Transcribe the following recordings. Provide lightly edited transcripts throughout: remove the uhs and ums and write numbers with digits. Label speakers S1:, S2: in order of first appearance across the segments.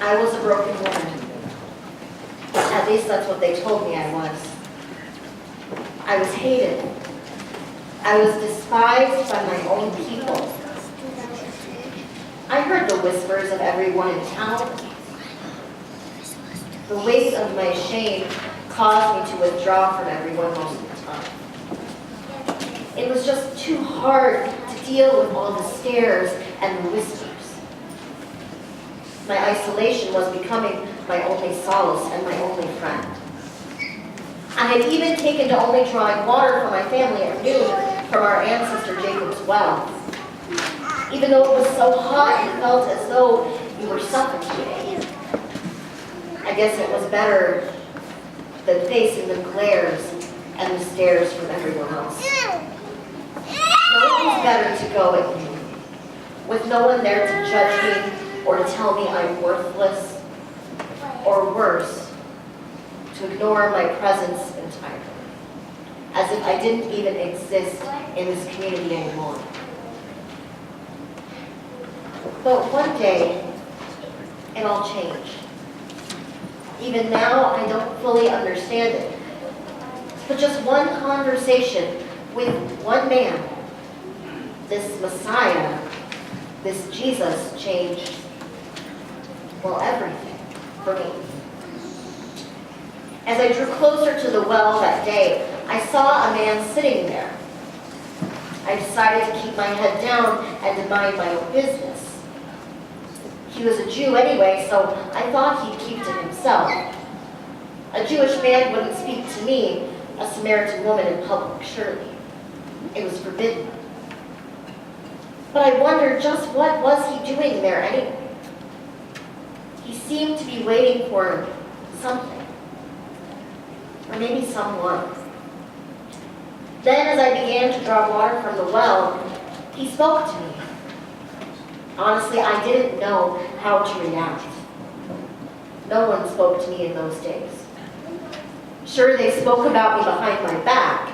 S1: I was a broken woman. At least that's what they told me I was. I was hated. I was despised by my own people. I heard the whispers of everyone in town. The weight of my shame caused me to withdraw from everyone most of the time. It was just too hard to deal with all the stares and the whispers. My isolation was becoming my only solace and my only friend. I had even taken to only drawing water for my family at noon from our ancestor Jacob's well. Even though it was so hot, it felt as though you were suffocating. I guess it was better than facing the glares and the stares from everyone else. No, it was better to go at noon, with no one there to judge me or to tell me I'm worthless, or worse, to ignore my presence entirely, as if I didn't even exist in this community anymore. But one day, it all changed. Even now, I don't fully understand it. But just one conversation with one man, this Messiah, this Jesus, changed, well, everything for me. As I drew closer to the well that day, I saw a man sitting there. I decided to keep my head down and to mind my own business. He was a Jew anyway, so I thought he'd keep to himself. A Jewish man wouldn't speak to me, a Samaritan woman, in public, surely. It was forbidden. But I wondered just what was he doing there anyway? He seemed to be waiting for something. Or maybe someone. Then as I began to draw water from the well, he spoke to me. Honestly, I didn't know how to react. No one spoke to me in those days. Sure, they spoke about me behind my back,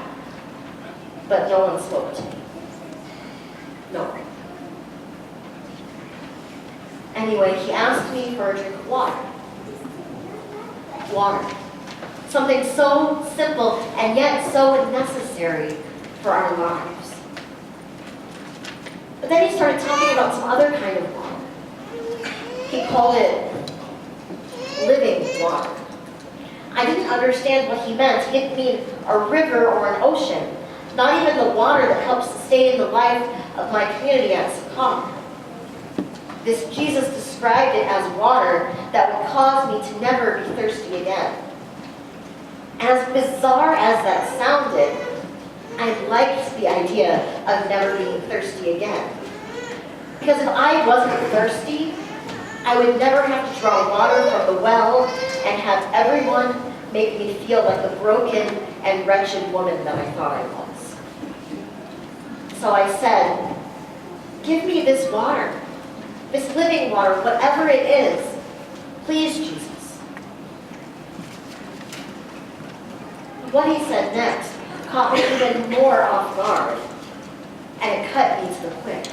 S1: but no one spoke to me. No one. Anyway, he asked me for a drink of water. Water. Something so simple and yet so necessary for our lives. But then he started talking about some other kind of water. He called it living water. I didn't understand what he meant. He didn't mean a river or an ocean, not even the water that helps sustain the life of my community at Sakar. This Jesus described it as water that would cause me to never be thirsty again. As bizarre as that sounded, I liked the idea of never being thirsty again. Because if I wasn't thirsty, I would never have to draw water from the well and have everyone make me feel like the broken and wretched woman that I thought I was. So I said, give me this water, this living water, whatever it is. Please, Jesus. What he said next caught me even more off guard, and it cut me to the quick.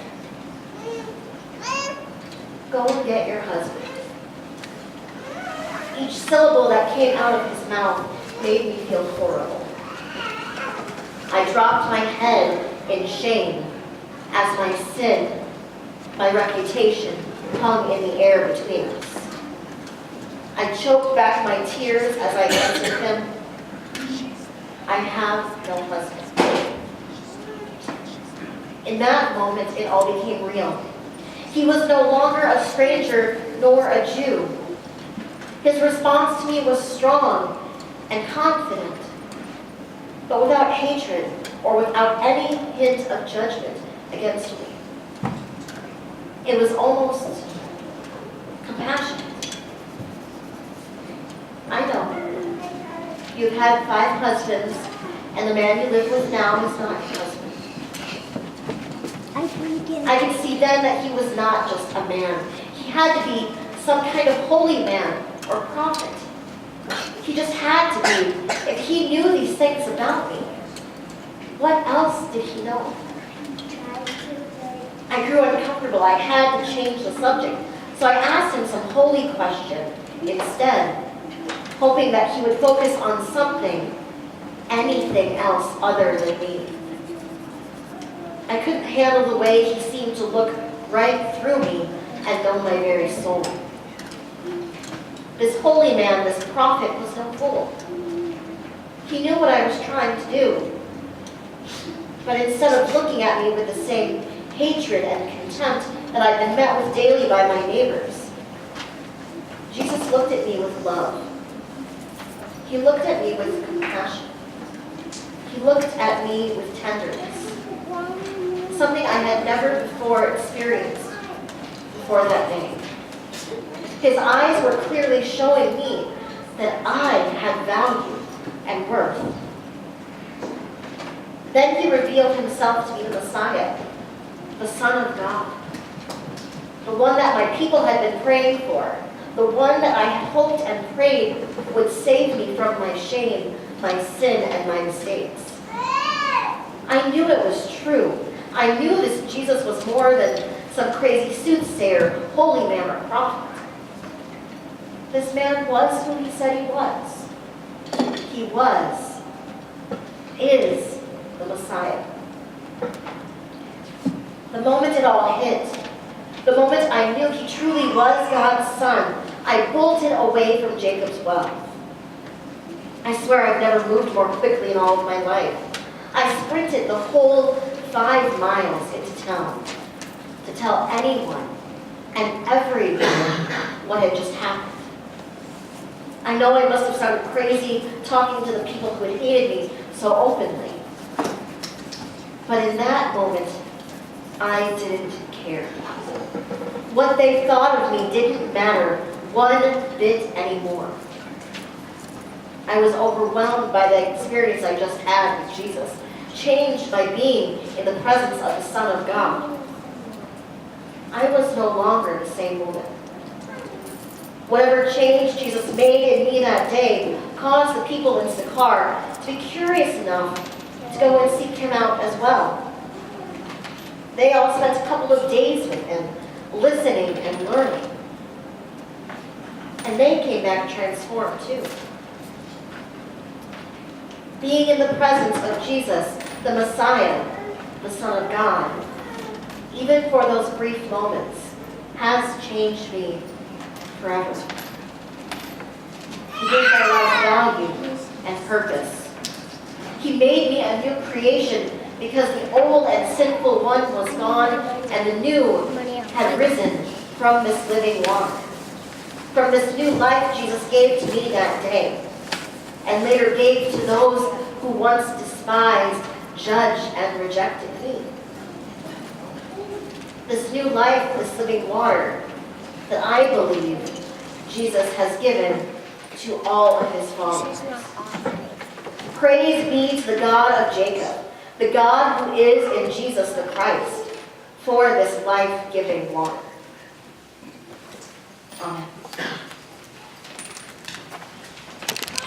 S1: Go and get your husband. Each syllable that came out of his mouth made me feel horrible. I dropped my head in shame as my sin, my reputation, hung in the air between us. I choked back my tears as I answered him, I have no husband. In that moment, it all became real. He was no longer a stranger nor a Jew. His response to me was strong and confident, but without hatred or without any hint of judgment against me. It was almost compassionate. I know. You've had 5 husbands, and the man you live with now is not your husband. I could see then that he was not just a man. He had to be some kind of holy man or prophet. He just had to be, if he knew these things about me. What else did he know? I grew uncomfortable. I had to change the subject. So I asked him some holy question instead, hoping that he would focus on something, anything else other than me. I couldn't handle the way he seemed to look right through me and know my very soul. This holy man, this prophet, was no fool. He knew what I was trying to do. But instead of looking at me with the same hatred and contempt that I've been met with daily by my neighbors, Jesus looked at me with love. He looked at me with compassion. He looked at me with tenderness. Something I had never before experienced before that day. His eyes were clearly showing me that I had value and worth. Then he revealed himself to be the Messiah, the Son of God, the one that my people had been praying for, the one that I had hoped and prayed would save me from my shame, my sin, and my mistakes. I knew it was true. I knew this Jesus was more than some crazy soothsayer, holy man, or prophet. This man was who he said he was. He was, is the Messiah. The moment it all hit, the moment I knew he truly was God's son, I bolted away from Jacob's well. I swear I've never moved more quickly in all of my life. I sprinted the whole 5 miles into town to tell anyone and everyone what had just happened. I know I must have sounded crazy talking to the people who had hated me so openly. But in that moment, I didn't care. What they thought of me didn't matter one bit anymore. I was overwhelmed by the experience I just had with Jesus, changed by being in the presence of the Son of God. I was no longer the same woman. Whatever change Jesus made in me that day caused the people in Sychar to be curious enough to go and seek him out as well. They all spent a couple of days with him, listening and learning. And they came back transformed too. Being in the presence of Jesus, the Messiah, the Son of God, even for those brief moments, has changed me forever. He gave my life value and purpose. He made me a new creation because the old and sinful one was gone and the new had risen from this living water. From this new life Jesus gave to me that day and later gave to those who once despised, judged, and rejected me. This new life, this living water, that I believe Jesus has given to all of his followers. Praise be to the God of Jacob, the God who is in Jesus the Christ, for this life-giving water. Amen.